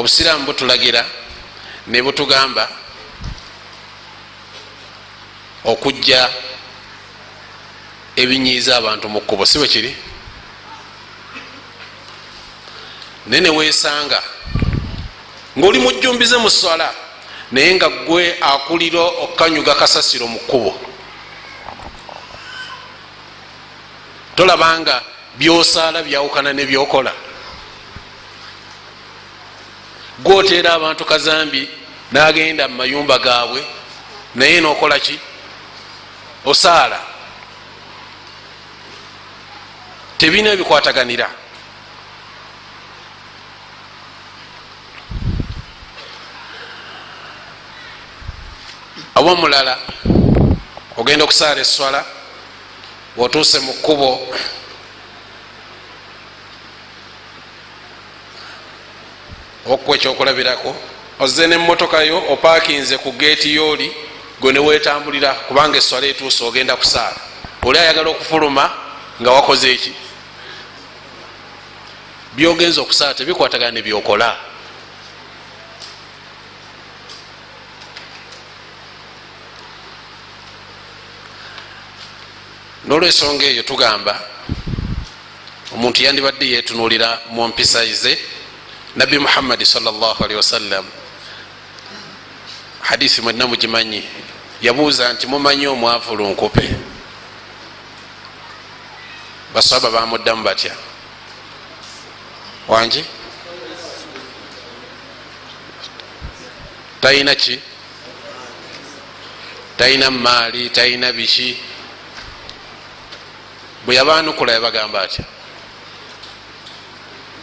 obusiraamu butulagira ne butugamba okujja ebinyiiza abantu mu kkubo, si bwe kiri? naye ne weesanga ng'oli mujjumbize mu swala naye nga gwe akulira okukanyuga kasasiro mu kkubo, tolabanga byosaala byawukana ne byokola. gwoteera abantu kazambi n'agenda mu mayumba gaabwe naye nokola ki? osaala. tebina bikwataganira. abo mulala ogenda okusaala eswala, wotuuse mu kkubo okuwa ekyokulabirako, ozze n'emmotoka yo opaakinze ku geeti yooli, gwe ne weetambulira kubanga eswala etuuse ogenda kusaala. oli ayagala okufuluma nga wakoze eki? byogenza okusaala tebikwatagana ne byokola. n'olwensonga eyo tugamba omuntu yandibadde yeetunuulira mu mpisa ze. nabbi muhammadi sallallahu alaihi wasallam hadithi mwenna mugimanyi, yabuuza nti mumanyi omwavu lunkupe? baswaba bamuddamu batya? wangi talina ki? talina maali, talina biki. bwe yabaanukula yabagamba atya?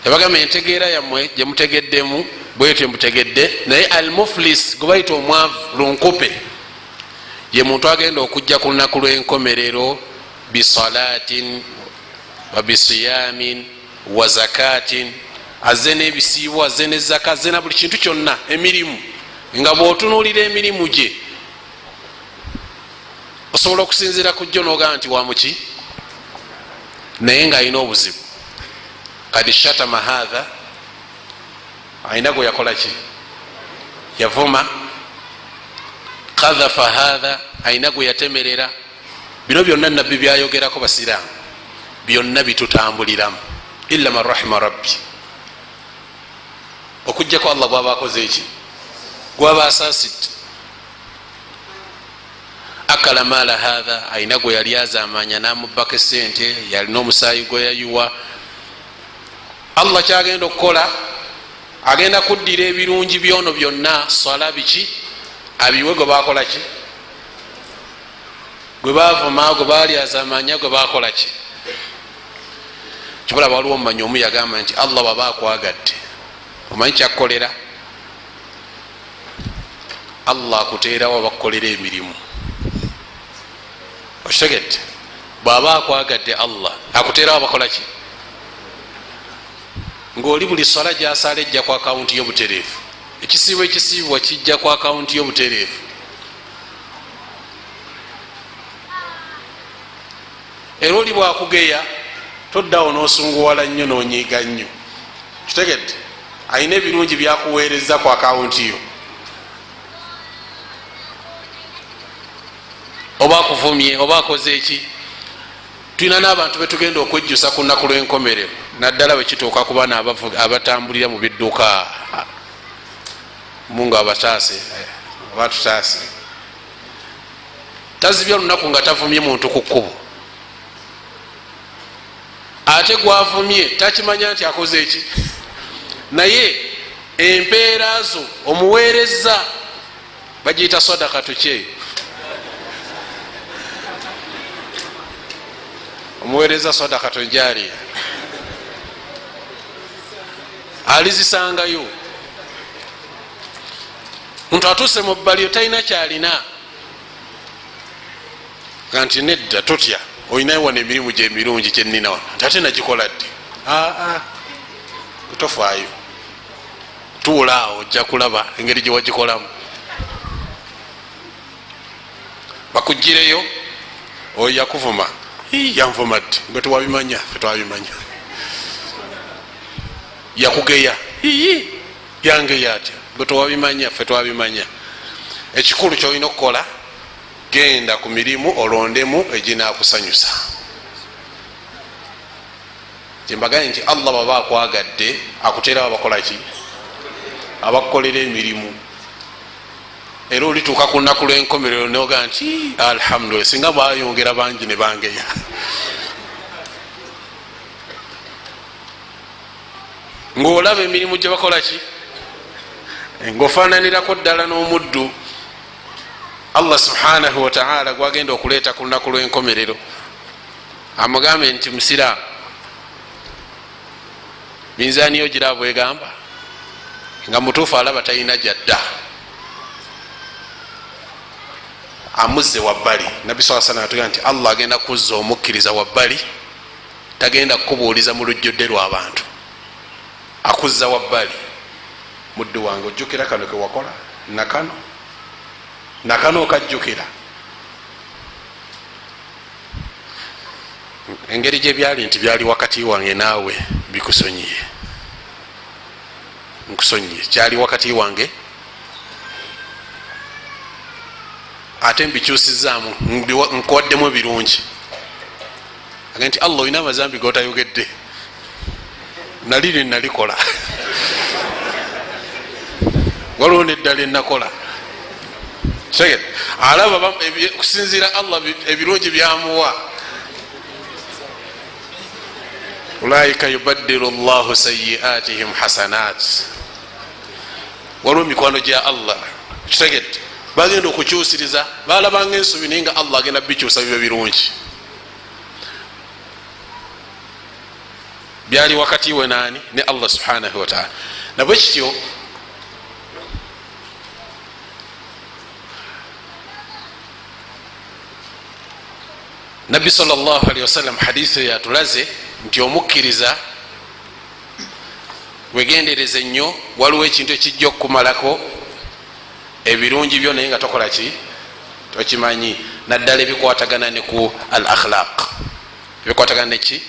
yabagamba entegeera yammwe gyemutegeddemu bwetyo mutegedde, naye al muflis gwe bayita omwavu lunkupe ye muntu agenda okujja ku lunaku lw'enkomerero bisalatin wa bisiyamin wa zakatin, azze n'ebisiibwa, azze ne zaka, azze na buli kintu kyonna, emirimu. nga bw'otunuulira emirimu gye osobola okusinziira ku jjo n'ogamba nti wamuki, naye ng'alina obuzibu. kadi shatama hatha, alina gwe yakola ki? yavuma. kadhafa hatha, alina gwe yatemerera. bino byonna nabbi byayogerako basiraamu, byonna bitutambuliramu illa man rahima rabbi. okujjako allah bwaba akoze eki? gwaba asaasidde. akala maala hatha, alina gwe yali azamanya namubbako esente, yalina omusaayi gwe yayiwa. allah kyagenda okukola, agenda kuddira ebirungi byono byonna, swala biki abiwe gwe bakola ki? gwe bavuma, gwe bali azamanya, gwe bakola ki? kibula waliwo omumanyi omu yagamba nti allah baba akwagadde, omanyi kyakukolera? allah akuteerawo abakukolera emirimu. okitegedde? bwaba akwagadde allah akuteerawo abakola ki? ng'oli buli swala gyasala ejja ku akawunti y'obutereevu, ekisiibwa ekisiibwa kijja ku akawunti y'obutereevu. era oli bwakugeya toddawo n'osunguwala nnyo n'onyiiga nnyo. kitegedde? alina ebirungi byakuweereza ku akawunti yo. oba akuvumye oba akoze eki? tulina n'abantu betugenda okwejjusa ku nnaku lw'enkomerero, naddala bwe kituuka ku baana abatambulira mu bidduka munga abataase abatutaase. tazibya lunaku nga tavumye muntu ku kkubo, ate gwavumye takimanya nti akoze eki? naye empeera zo omuweereza bagiyita sadaka tukyeyo. omuweereza sadaka tonjaliya alizisangayo. muntu atuuse mu bbaliyo talina kyalina, nga nti nedda totya, olinayo wano emirimu gyemirungi kyenina wano, nti ate nagikola ddi? tofaayo, tuulaawo ojja kulaba engeri gye wagikolamu. bakugireyo oyo yakuvuma, yanvuma ddi? gwe tewabimanya, fe twabimanya. yakugeya, yange yatya gwe tewabimanya ffe twabimanya. Ekikulu kyolina okukola genda ku mirimu olondemu eginakusanyusa. Kyembaganye nti Allah baba akwagadde akuteerawo abakolaki abakukolera emirimu. Era olituuka ku lunaku lw'enkomerero noga nti alhamdulillah singa bayongera bangi ne bangeya. Ng'olaba emirimu gye bakolaki ng'ofaananirako ddala n'omuddu Allah subhanahu wa ta'ala gwagenda okuleeta ku lunaku lw'enkomerero. Amugambe nti musiraamu minzaaniyo gira bwegamba nga mutuufu alaba talina jadda, amuzze wabbali. Nabbi sallallahu alayhi wa sallam atugamba nti Allah agenda kuzza omukkiriza wabbali, tagenda kukubuuliza mu lujjudde lw'abantu, akuzza wabbali. Muddu wange ojjukira kano ke wakola nakano okajjukira. Engeri gye byali nti byali wakati wange naawe bikusonyiye, nkusonyiye, kyali wakati wange ate mbikyusizaamu nkuwaddemu ebirungi. Age nti Allah olina amazambi gotayogedde, nali nenalikola waliwo neddala enakola. Alaba kusinzira Allah ebirungi byamuwa. Ulaika yubaddilu llahu sayiatihim hasanat. Waliwo mikwano gya Allah kitegedde bagenda okukyusiriza, balabanga ensobi naye nga Allah agenda bikyusa bibyo birungi. Byali wakati we nani ne Allah subhanahu wa ta'ala. Nabwe kityo Nabbi sallallahu alayhi wasallam hadithu yatulaze nti omukkiriza wegendereze nnyo, waliwo ekintu ekijja okukumalako ebirungi byo naye nga tokola ki tokimanyi, naddala ebikwatagana ne ku al akhlaq, ebikwatagana neki